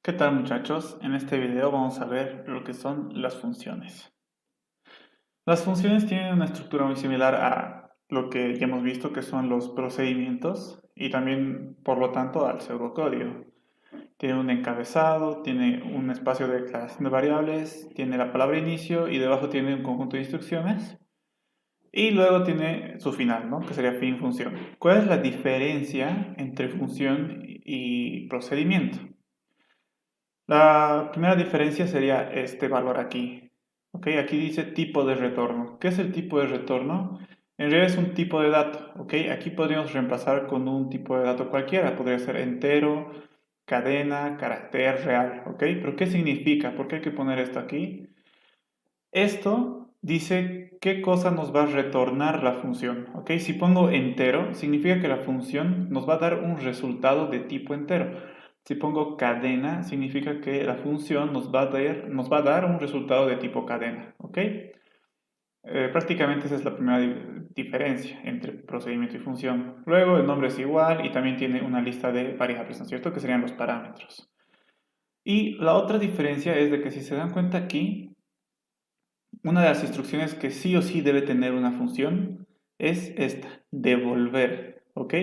¿Qué tal, muchachos? En este video vamos a ver lo que son las funciones. Las funciones tienen una estructura muy similar a lo que ya hemos visto, que son los procedimientos, y también, por lo tanto, al pseudocódigo. Tiene un encabezado, tiene un espacio de declaración de variables, tiene la palabra inicio y debajo tiene un conjunto de instrucciones. Y luego tiene su final, ¿no? Que sería fin función. ¿Cuál es la diferencia entre función y procedimiento? La primera diferencia sería este valor aquí. ¿Ok? Aquí dice tipo de retorno. ¿Qué es el tipo de retorno? En realidad es un tipo de dato. ¿Ok? Aquí podríamos reemplazar con un tipo de dato cualquiera. Podría ser entero, cadena, carácter real. ¿Ok? Pero ¿qué significa? ¿Por qué hay que poner esto aquí? Esto dice qué cosa nos va a retornar la función. ¿Ok? Si pongo entero, significa que la función nos va a dar un resultado de tipo entero. Si pongo cadena, significa que la función nos va a dar un resultado de tipo cadena. ¿Ok? Prácticamente esa es la primera diferencia entre procedimiento y función. Luego el nombre es igual y también tiene una lista de variables, ¿no es cierto? Que serían los parámetros. Y la otra diferencia es de que si se dan cuenta aquí, una de las instrucciones que sí o sí debe tener una función es esta, devolver, ¿ok?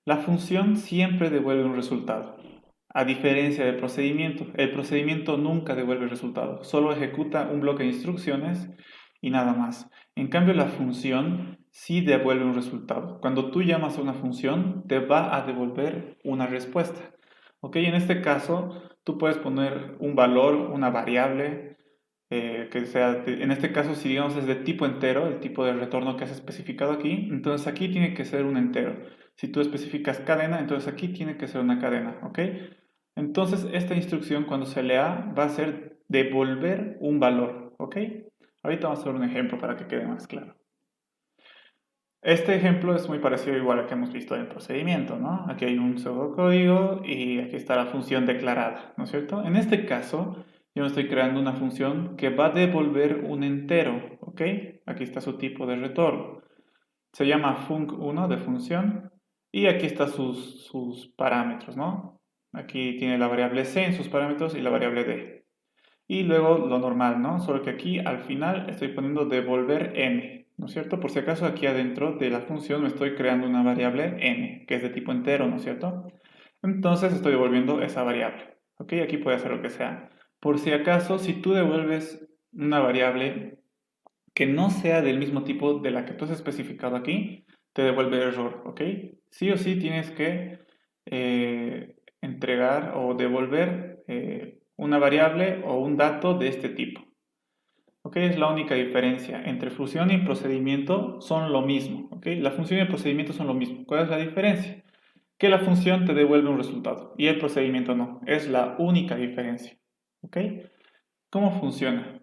La función siempre devuelve un resultado, a diferencia del procedimiento. El procedimiento nunca devuelve el resultado, solo ejecuta un bloque de instrucciones y nada más. En cambio, la función sí devuelve un resultado. Cuando tú llamas a una función, te va a devolver una respuesta, ¿ok? En este caso, tú puedes poner un valor, una variable, que sea, en este caso, si digamos es de tipo entero, el tipo de retorno que has especificado aquí, entonces aquí tiene que ser un entero. Si tú especificas cadena, entonces aquí tiene que ser una cadena, ¿ok? Entonces, esta instrucción cuando se lea va a ser devolver un valor, ¿ok? Ahorita vamos a hacer un ejemplo para que quede más claro. Este ejemplo es muy parecido igual al que hemos visto en el procedimiento, ¿no? Aquí hay un pseudocódigo y aquí está la función declarada, ¿no es cierto? En este caso, yo estoy creando una función que va a devolver un entero, ¿ok? Aquí está su tipo de retorno. Se llama func1 de función y aquí están sus parámetros, ¿no? Aquí tiene la variable c en sus parámetros y la variable d. Y luego lo normal, ¿no? Solo que aquí al final estoy poniendo devolver n, ¿no es cierto? Por si acaso aquí adentro de la función me estoy creando una variable n, que es de tipo entero, ¿no es cierto? Entonces estoy devolviendo esa variable, ¿ok? Aquí puede hacer lo que sea. Por si acaso, si tú devuelves una variable que no sea del mismo tipo de la que tú has especificado aquí, te devuelve error, ¿ok? Sí o sí tienes que entregar o devolver una variable o un dato de este tipo. ¿Ok? Es la única diferencia. Entre función y procedimiento son lo mismo, ¿ok? La función y el procedimiento son lo mismo. ¿Cuál es la diferencia? Que la función te devuelve un resultado y el procedimiento no. Es la única diferencia, ¿ok? ¿Cómo funciona?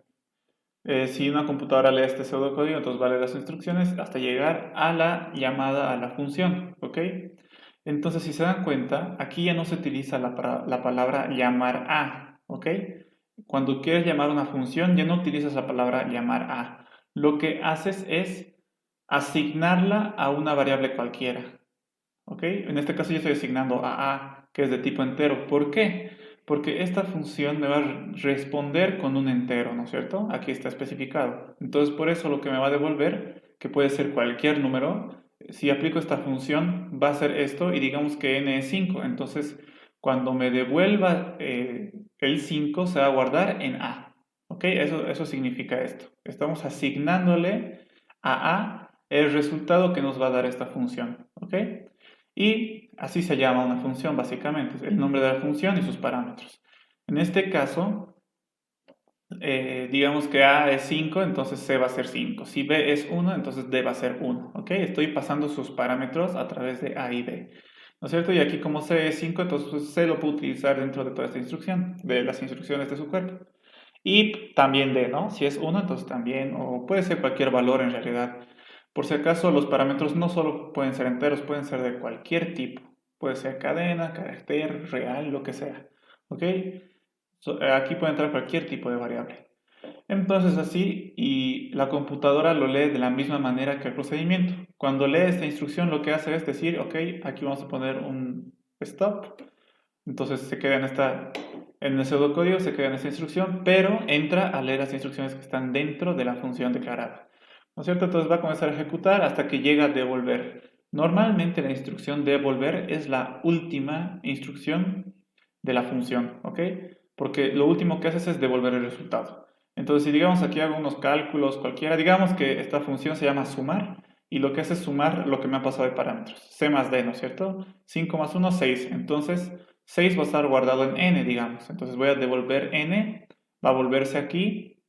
Si una computadora lee este pseudocódigo, entonces va a leer las instrucciones hasta llegar a la llamada a la función, ¿ok? Entonces, si se dan cuenta, aquí ya no se utiliza la palabra llamar a, ¿ok? Cuando quieres llamar una función, ya no utilizas la palabra llamar a. Lo que haces es asignarla a una variable cualquiera, ¿ok? En este caso yo estoy asignando a, que es de tipo entero. ¿Por qué? Porque esta función me va a responder con un entero, ¿no es cierto? Aquí está especificado. Entonces, por eso lo que me va a devolver, que puede ser cualquier número, si aplico esta función, va a ser esto y digamos que n es 5. Entonces, cuando me devuelva el 5, se va a guardar en a. ¿Ok? Eso significa esto. Estamos asignándole a el resultado que nos va a dar esta función. ¿Ok? Y así se llama una función básicamente, el nombre de la función y sus parámetros. En este caso, digamos que A es 5, entonces C va a ser 5. Si B es 1, entonces D va a ser 1. ¿Ok? Estoy pasando sus parámetros a través de A y B. ¿No es cierto? Y aquí como C es 5, entonces pues, C lo puedo utilizar dentro de toda esta instrucción, de las instrucciones de su cuerpo. Y también D, ¿no? Si es 1, entonces también, o puede ser cualquier valor en realidad. Por si acaso, los parámetros no solo pueden ser enteros, pueden ser de cualquier tipo. Puede ser cadena, carácter, real, lo que sea. ¿Ok? Aquí puede entrar cualquier tipo de variable. Entonces así, y la computadora lo lee de la misma manera que el procedimiento. Cuando lee esta instrucción, lo que hace es decir, ok, aquí vamos a poner un stop. Entonces se queda en esta En el pseudocódigo se queda en esta instrucción, pero entra a leer las instrucciones que están dentro de la función declarada. ¿No es cierto? Entonces va a comenzar a ejecutar hasta que llega a devolver. Normalmente la instrucción devolver es la última instrucción de la función, ¿ok? Porque lo último que haces es devolver el resultado. Entonces, si digamos aquí hago unos cálculos cualquiera, digamos que esta función se llama sumar y lo que hace es sumar lo que me ha pasado de parámetros. C más D, ¿no es cierto? 5 más 1, 6. Entonces, 6 va a estar guardado en n, digamos. Entonces voy a devolver n, va a volverse aquí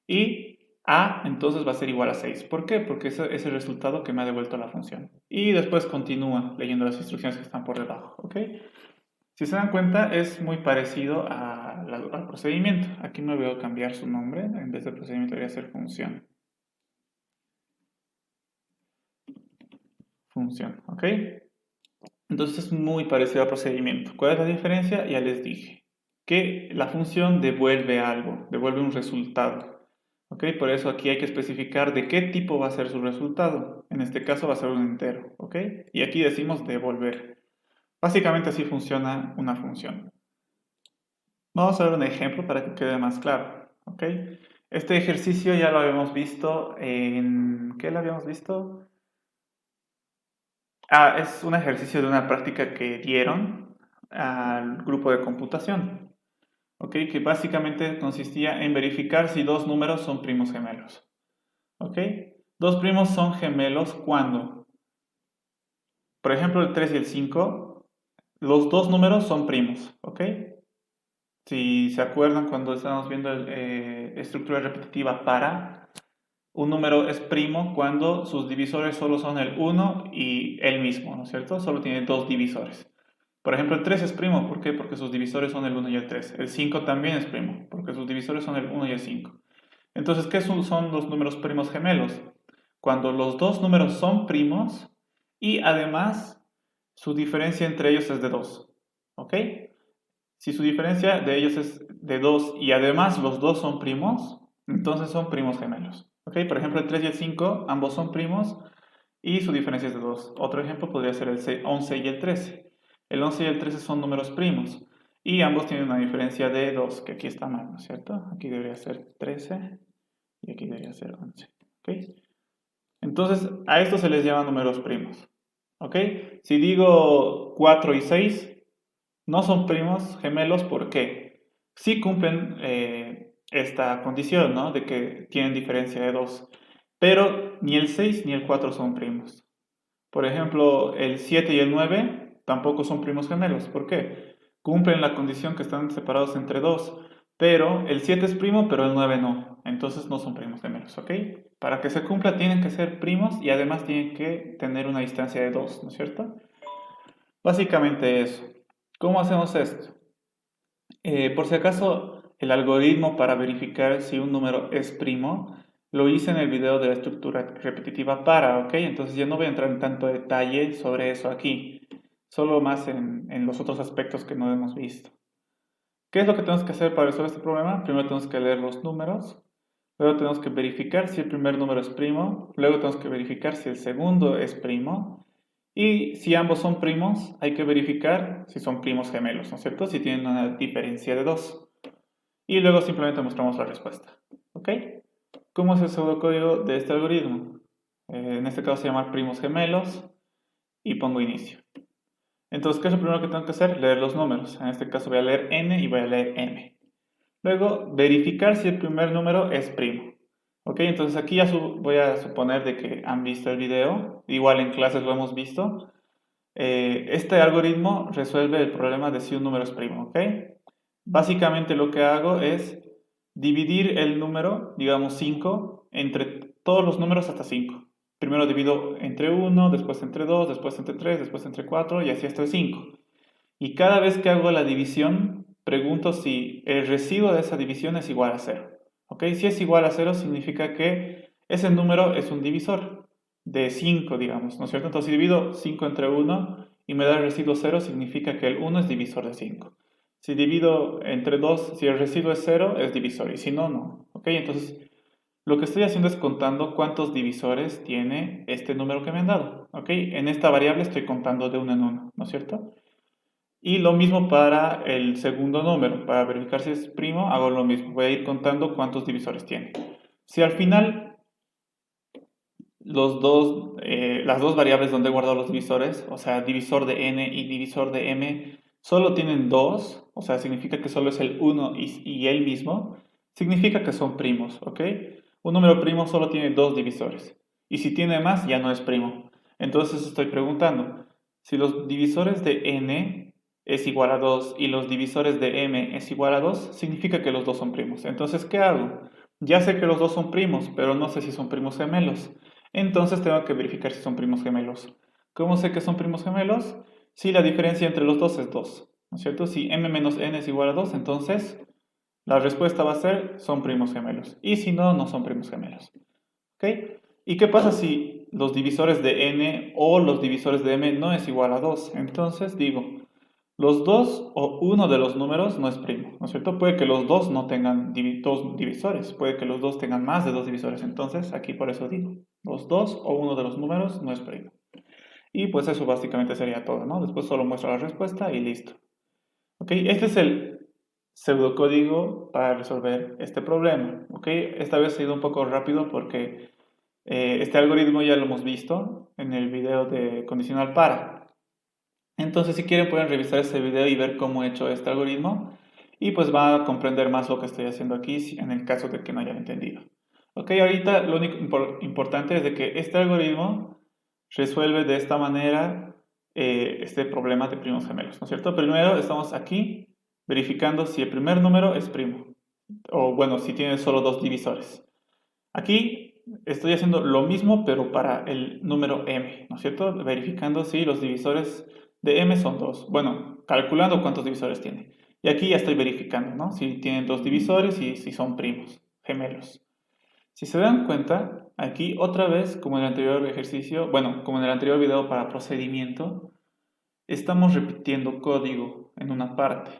y a entonces va a ser igual a 6. ¿Por qué? Porque ese es el resultado que me ha devuelto la función. Y después continúa leyendo las instrucciones que están por debajo, ¿ok? Si se dan cuenta, es muy parecido al procedimiento. Aquí me voy a cambiar su nombre. En vez de procedimiento voy a hacer función. Función, ¿ok? Entonces es muy parecido al procedimiento. ¿Cuál es la diferencia? Ya les dije. Que la función devuelve algo, devuelve un resultado. ¿Ok? Por eso aquí hay que especificar de qué tipo va a ser su resultado. En este caso va a ser un entero. ¿Ok? Y aquí decimos devolver. Básicamente así funciona una función. Vamos a ver un ejemplo para que quede más claro. ¿Ok? Este ejercicio ya lo habíamos visto en... ¿Qué lo habíamos visto? Es un ejercicio de una práctica que dieron al grupo de computación. ¿Ok? Que básicamente consistía en verificar si dos números son primos gemelos. ¿Ok? Dos primos son gemelos cuando, por ejemplo, el 3 y el 5, los dos números son primos. ¿Ok? Si se acuerdan cuando estábamos viendo estructura repetitiva para, un número es primo cuando sus divisores solo son el 1 y el mismo, ¿no es cierto? Solo tiene dos divisores. Por ejemplo, el 3 es primo, ¿por qué? Porque sus divisores son el 1 y el 3. El 5 también es primo, porque sus divisores son el 1 y el 5. Entonces, ¿qué son los números primos gemelos? Cuando los dos números son primos y además su diferencia entre ellos es de 2. ¿Ok? Si su diferencia de ellos es de 2 y además los dos son primos, entonces son primos gemelos. ¿Ok? Por ejemplo, el 3 y el 5, ambos son primos y su diferencia es de 2. Otro ejemplo podría ser el 11 y el 13. El 11 y el 13 son números primos y ambos tienen una diferencia de 2, que aquí está mal, ¿no es cierto? Aquí debería ser 13 y aquí debería ser 11. ¿Ok? Entonces, a estos se les llama números primos. ¿Ok? Si digo 4 y 6, no son primos gemelos, ¿por qué? Sí cumplen esta condición, ¿no? De que tienen diferencia de 2. Pero ni el 6 ni el 4 son primos. Por ejemplo, el 7 y el 9 tampoco son primos gemelos. ¿Por qué? Cumplen la condición que están separados entre 2. Pero el 7 es primo, pero el 9 no. Entonces no son primos gemelos, ¿ok? Para que se cumpla tienen que ser primos y además tienen que tener una distancia de 2, ¿no es cierto? Básicamente eso. ¿Cómo hacemos esto? Por si acaso, el algoritmo para verificar si un número es primo lo hice en el video de la estructura repetitiva para, ¿ok? Entonces ya no voy a entrar en tanto detalle sobre eso aquí, solo más en los otros aspectos que no hemos visto. ¿Qué es lo que tenemos que hacer para resolver este problema? Primero tenemos que leer los números, luego tenemos que verificar si el primer número es primo, luego tenemos que verificar si el segundo es primo, y si ambos son primos, hay que verificar si son primos gemelos, ¿no es cierto? Si tienen una diferencia de 2. Y luego simplemente mostramos la respuesta. ¿Ok? ¿Cómo es el pseudocódigo de este algoritmo? En este caso se llama primos gemelos y pongo inicio. Entonces, ¿qué es lo primero que tengo que hacer? Leer los números. En este caso voy a leer n y voy a leer m. Luego, verificar si el primer número es primo. ¿Ok? Entonces aquí ya voy a suponer de que han visto el video. Igual en clases lo hemos visto. Este algoritmo resuelve el problema de si un número es primo. ¿Ok? Básicamente lo que hago es dividir el número, digamos 5, entre todos los números hasta 5. Primero divido entre 1, después entre 2, después entre 3, después entre 4 y así hasta el 5. Y cada vez que hago la división, pregunto si el residuo de esa división es igual a 0. ¿Ok? Si es igual a 0 significa que ese número es un divisor de 5, digamos, ¿no es cierto? Entonces si divido 5 entre 1 y me da el residuo 0, significa que el 1 es divisor de 5. Si divido entre 2, si el residuo es 0, es divisor, y si no, no. ¿Ok? Entonces, lo que estoy haciendo es contando cuántos divisores tiene este número que me han dado. ¿Ok? En esta variable estoy contando de uno en uno, ¿no es cierto? Y lo mismo para el segundo número. Para verificar si es primo, hago lo mismo. Voy a ir contando cuántos divisores tiene. Si al final las dos variables donde he guardado los divisores, o sea, divisor de n y divisor de m, solo tienen 2, o sea, significa que solo es el 1 y el mismo, significa que son primos, ¿ok? Un número primo solo tiene 2 divisores. Y si tiene más, ya no es primo. Entonces estoy preguntando, si los divisores de n es igual a 2 y los divisores de m es igual a 2, significa que los dos son primos. Entonces, ¿qué hago? Ya sé que los dos son primos, pero no sé si son primos gemelos. Entonces tengo que verificar si son primos gemelos. ¿Cómo sé que son primos gemelos? Si la diferencia entre los dos es 2, ¿no es cierto? Si m menos n es igual a 2, entonces la respuesta va a ser son primos gemelos. Y si no, no son primos gemelos. ¿Ok? ¿Y qué pasa si los divisores de n o los divisores de m no es igual a 2? Entonces digo, los dos o uno de los números no es primo, ¿no es cierto? Puede que los dos no tengan dos divisores, puede que los dos tengan más de dos divisores. Entonces, aquí por eso digo, los dos o uno de los números no es primo. Y pues eso básicamente sería todo, ¿no? Después solo muestro la respuesta y listo. ¿Ok? Este es el pseudocódigo para resolver este problema. ¿Ok? Esta vez he ido un poco rápido porque este algoritmo ya lo hemos visto en el video de condicional para. Entonces, si quieren, pueden revisar este video y ver cómo he hecho este algoritmo. Y pues van a comprender más lo que estoy haciendo aquí en el caso de que no hayan entendido. Ok, ahorita lo único importante es de que este algoritmo resuelve de esta manera este problema de primos gemelos, ¿no es cierto? Primero estamos aquí verificando si el primer número es primo. O bueno, si tiene solo dos divisores. Aquí estoy haciendo lo mismo, pero para el número m, ¿no es cierto? Verificando si los divisores de m son 2. Bueno, calculando cuántos divisores tiene. Y aquí ya estoy verificando, ¿no? Si tienen dos divisores y si son primos, gemelos. Si se dan cuenta, aquí otra vez, como en el anterior ejercicio, bueno, como en el anterior video para procedimiento, estamos repitiendo código en una parte.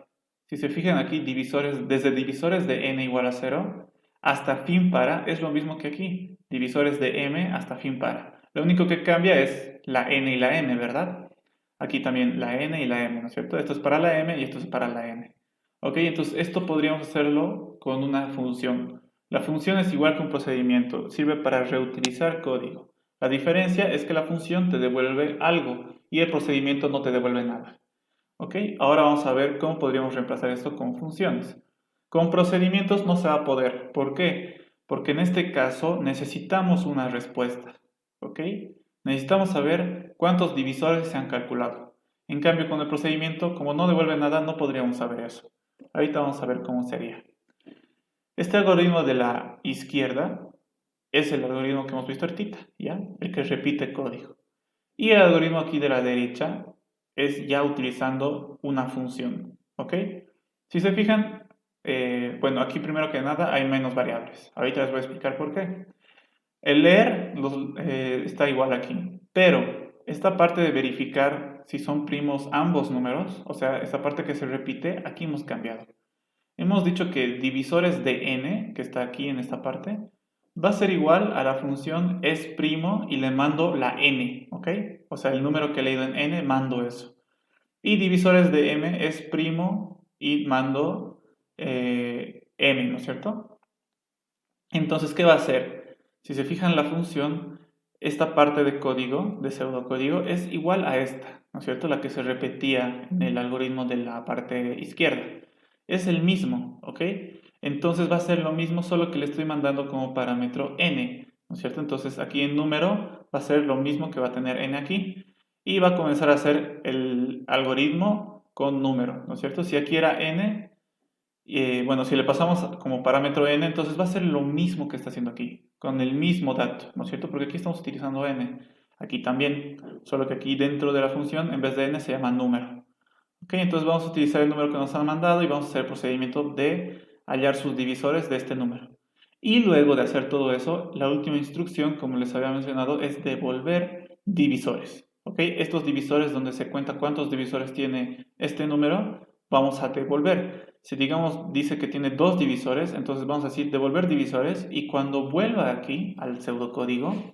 Si se fijan aquí, desde divisores de n igual a 0 hasta fin para es lo mismo que aquí, divisores de m hasta fin para. Lo único que cambia es la n y la m, ¿verdad? Aquí también la n y la m, ¿no es cierto? Esto es para la m y esto es para la n. Ok, entonces esto podríamos hacerlo con una función. La función es igual que un procedimiento, sirve para reutilizar código. La diferencia es que la función te devuelve algo y el procedimiento no te devuelve nada. ¿Ok? Ahora vamos a ver cómo podríamos reemplazar esto con funciones. Con procedimientos no se va a poder. ¿Por qué? Porque en este caso necesitamos una respuesta. ¿Ok? Necesitamos saber cuántos divisores se han calculado. En cambio, con el procedimiento, como no devuelve nada, no podríamos saber eso. Ahorita vamos a ver cómo sería. Este algoritmo de la izquierda es el algoritmo que hemos visto ahorita, ¿ya? El que repite código. Y el algoritmo aquí de la derecha es ya utilizando una función, ¿ok? Si se fijan, bueno, aquí primero que nada hay menos variables. Ahorita les voy a explicar por qué. El leer está igual aquí, pero esta parte de verificar si son primos ambos números, o sea, esta parte que se repite, aquí hemos cambiado. Hemos dicho que divisores de n, que está aquí en esta parte, va a ser igual a la función es primo y le mando la n, ¿ok? O sea, el número que he leído en n, mando eso. Y divisores de m es primo y mando m, ¿no es cierto? Entonces, ¿qué va a hacer? Si se fijan la función, esta parte de código, de pseudocódigo, es igual a esta, ¿no es cierto? La que se repetía en el algoritmo de la parte izquierda. Es el mismo, ¿ok? Entonces va a ser lo mismo, solo que le estoy mandando como parámetro n, ¿no es cierto? Entonces aquí en número va a ser lo mismo que va a tener n aquí y va a comenzar a hacer el algoritmo con número, ¿no es cierto? Si aquí era n, bueno, si le pasamos como parámetro n, entonces va a ser lo mismo que está haciendo aquí, con el mismo dato, ¿no es cierto? Porque aquí estamos utilizando n, aquí también, solo que aquí dentro de la función, en vez de n, se llama número. Ok, entonces vamos a utilizar el número que nos han mandado y vamos a hacer el procedimiento de hallar sus divisores de este número. Y luego de hacer todo eso, la última instrucción, como les había mencionado, es devolver divisores. Ok, estos divisores donde se cuenta cuántos divisores tiene este número, vamos a devolver. Si digamos dice que tiene dos divisores, entonces vamos a decir devolver divisores y cuando vuelva aquí al pseudocódigo,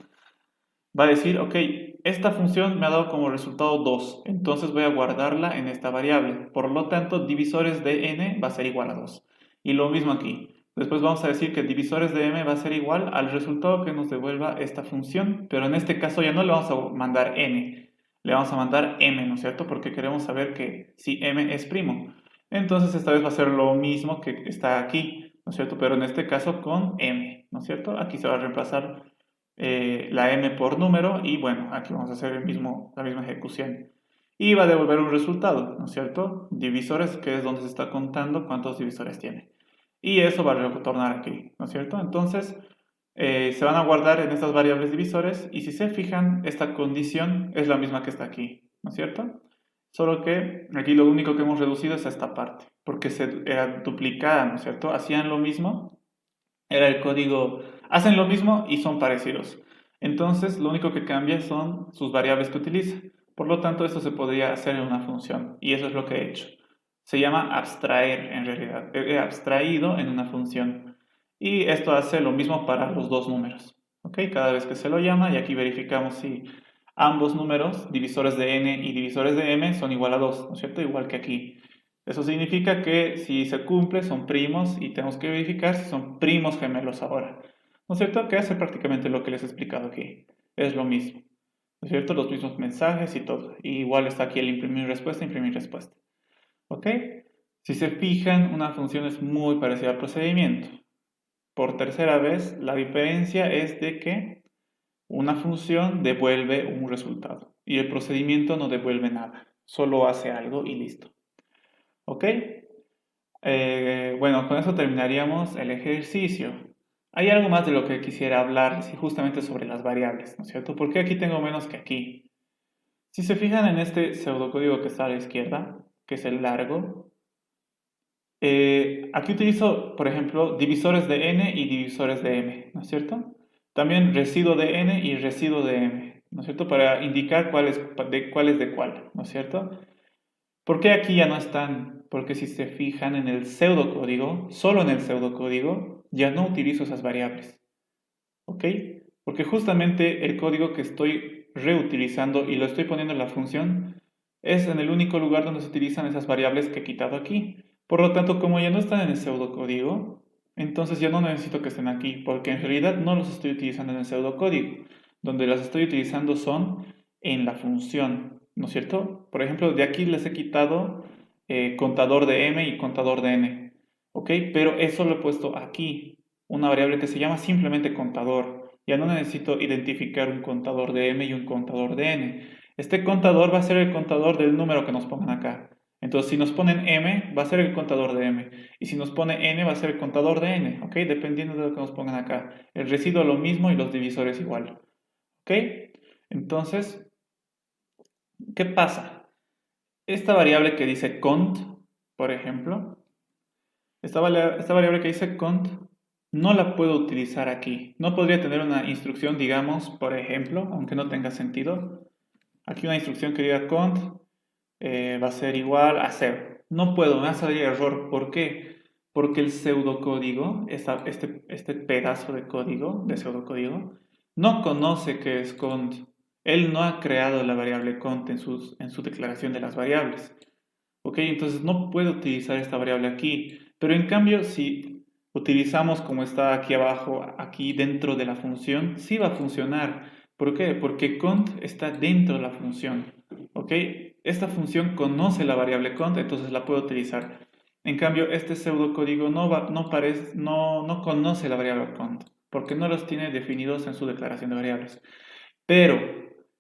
va a decir, ok, esta función me ha dado como resultado 2, entonces voy a guardarla en esta variable. Por lo tanto, divisores de n va a ser igual a 2. Y lo mismo aquí. Después vamos a decir que divisores de m va a ser igual al resultado que nos devuelva esta función, pero en este caso ya no le vamos a mandar n, le vamos a mandar m, ¿no es cierto? Porque queremos saber que si m es primo. Entonces esta vez va a ser lo mismo que está aquí, ¿no es cierto? Pero en este caso con m, ¿no es cierto? Aquí se va a reemplazar la m por número y bueno, aquí vamos a hacer la misma ejecución. Y va a devolver un resultado, ¿no es cierto? Divisores, que es donde se está contando cuántos divisores tiene. Y eso va a retornar aquí, ¿no es cierto? Entonces, se van a guardar en estas variables divisores y si se fijan, esta condición es la misma que está aquí, ¿no es cierto? Solo que aquí lo único que hemos reducido es esta parte, porque era duplicada, ¿no es cierto? Hacían lo mismo, era el código, hacen lo mismo y son parecidos. Entonces, lo único que cambia son sus variables que utiliza. Por lo tanto, esto se podría hacer en una función y eso es lo que he hecho. Se llama abstraer en realidad. He abstraído en una función. Y esto hace lo mismo para los dos números. ¿Ok? Cada vez que se lo llama y aquí verificamos si ambos números, divisores de n y divisores de m, son igual a 2, ¿no es cierto? Igual que aquí. Eso significa que si se cumple son primos y tenemos que verificar si son primos gemelos ahora. ¿No es cierto? Que hace prácticamente lo que les he explicado aquí. Es lo mismo. ¿No es cierto? Los mismos mensajes y todo. Y igual está aquí el imprimir respuesta, imprimir respuesta. ¿Ok? Si se fijan, una función es muy parecida al procedimiento. Por tercera vez, la diferencia es de que una función devuelve un resultado y el procedimiento no devuelve nada. Solo hace algo y listo. ¿Ok? Bueno, con eso terminaríamos el ejercicio. Hay algo más de lo que quisiera hablar, sí, justamente sobre las variables, ¿no es cierto? ¿Por qué aquí tengo menos que aquí? Si se fijan en este pseudocódigo que está a la izquierda, que es el largo, aquí utilizo, por ejemplo, divisores de n y divisores de m, ¿no es cierto? También residuo de n y residuo de m, ¿no es cierto? Para indicar cuál es de cuál, ¿no es cierto? ¿Por qué aquí ya no están? Porque si se fijan en el pseudocódigo, solo en el pseudocódigo, ya no utilizo esas variables. ¿Ok? Porque justamente el código que estoy reutilizando y lo estoy poniendo en la función es en el único lugar donde se utilizan esas variables que he quitado aquí. Por lo tanto, como ya no están en el pseudocódigo, entonces ya no necesito que estén aquí, porque en realidad no los estoy utilizando en el pseudocódigo. Donde las estoy utilizando son en la función, ¿no es cierto? Por ejemplo, de aquí les he quitado contador de m y contador de n, ¿ok? Pero eso lo he puesto aquí, una variable que se llama simplemente contador. Ya no necesito identificar un contador de m y un contador de n. Este contador va a ser el contador del número que nos pongan acá. Entonces, si nos ponen m, va a ser el contador de m. Y si nos pone n, va a ser el contador de n, ¿ok? Dependiendo de lo que nos pongan acá. El residuo lo mismo y los divisores igual, ¿ok? Entonces, ¿qué pasa? Esta variable que dice cont, por ejemplo, esta variable que dice cont no la puedo utilizar aquí. No podría tener una instrucción, digamos, por ejemplo, aunque no tenga sentido. Aquí una instrucción que diga cont va a ser igual a 0. No puedo, me va a salir error. ¿Por qué? Porque el pseudocódigo, este pedazo de código, de pseudocódigo, no conoce qué es cont. Él no ha creado la variable cont en su declaración de las variables. ¿Ok? Entonces no puedo utilizar esta variable aquí. Pero en cambio, si utilizamos como está aquí abajo, aquí dentro de la función, sí va a funcionar. ¿Por qué? Porque cont está dentro de la función. ¿Ok? Esta función conoce la variable cont, entonces la puedo utilizar. En cambio, este pseudocódigo no conoce la variable cont, porque no los tiene definidos en su declaración de variables. Pero,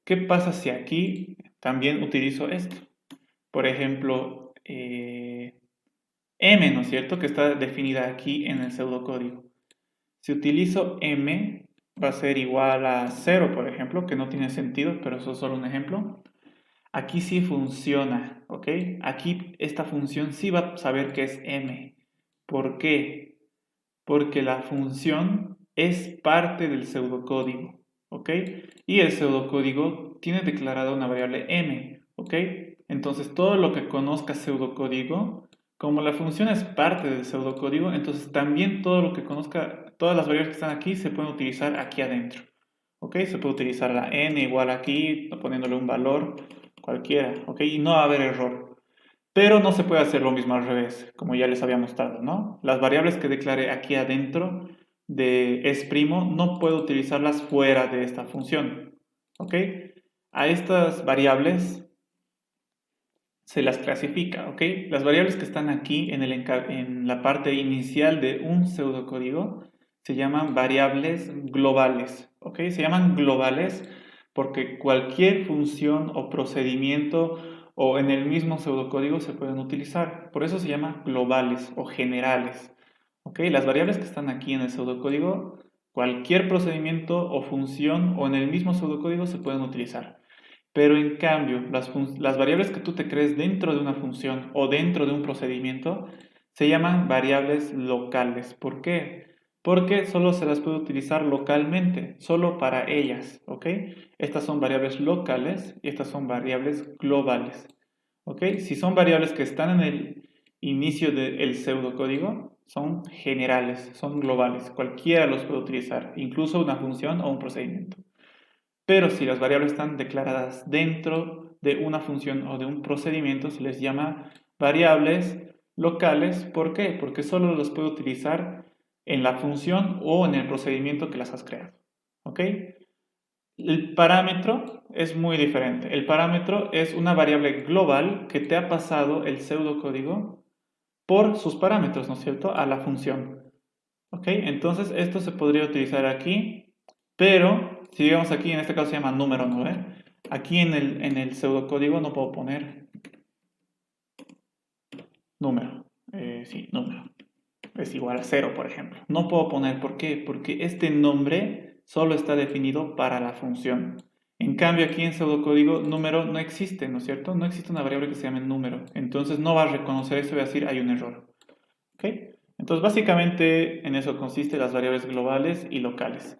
¿qué pasa si aquí también utilizo esto? Por ejemplo, m, ¿no es cierto? Que está definida aquí en el pseudocódigo. Si utilizo m, va a ser igual a 0, por ejemplo, que no tiene sentido, pero eso es solo un ejemplo. Aquí sí funciona, ¿ok? Aquí esta función sí va a saber que es m. ¿Por qué? Porque la función es parte del pseudocódigo, ¿ok? Y el pseudocódigo tiene declarada una variable m, ¿ok? Entonces todo lo que conozca pseudocódigo, como la función es parte del pseudocódigo, entonces también todo lo que conozca, todas las variables que están aquí se pueden utilizar aquí adentro, ¿ok? Se puede utilizar la n igual aquí, poniéndole un valor cualquiera, ¿ok? Y no va a haber error. Pero no se puede hacer lo mismo al revés, como ya les había mostrado, ¿no? Las variables que declaré aquí adentro de es primo no puedo utilizarlas fuera de esta función, ¿ok? A estas variables se las clasifica, ¿ok? Las variables que están aquí en la parte inicial de un pseudocódigo se llaman variables globales, ¿ok? Se llaman globales porque cualquier función o procedimiento o en el mismo pseudocódigo se pueden utilizar. Por eso se llaman globales o generales, ¿ok? Las variables que están aquí en el pseudocódigo, cualquier procedimiento o función o en el mismo pseudocódigo se pueden utilizar. Pero en cambio, las variables que tú te crees dentro de una función o dentro de un procedimiento se llaman variables locales. ¿Por qué? Porque solo se las puede utilizar localmente, solo para ellas, ¿ok? Estas son variables locales y estas son variables globales, ¿ok? Si son variables que están en el inicio del pseudocódigo, son generales, son globales, cualquiera los puede utilizar, incluso una función o un procedimiento. Pero si las variables están declaradas dentro de una función o de un procedimiento, se les llama variables locales. ¿Por qué? Porque solo las puedo utilizar en la función o en el procedimiento que las has creado. ¿Ok? El parámetro es muy diferente. El parámetro es una variable global que te ha pasado el pseudocódigo por sus parámetros, ¿no es cierto?, a la función. ¿Ok? Entonces esto se podría utilizar aquí, pero si digamos aquí, en este caso se llama número 9, aquí en el pseudocódigo no puedo poner número. Sí, número. Es igual a 0, por ejemplo. No puedo poner, ¿por qué? Porque este nombre solo está definido para la función. En cambio, aquí en pseudocódigo número no existe, ¿no es cierto? No existe una variable que se llame número. Entonces no va a reconocer eso y va a decir hay un error. ¿Ok? Entonces básicamente en eso consiste las variables globales y locales.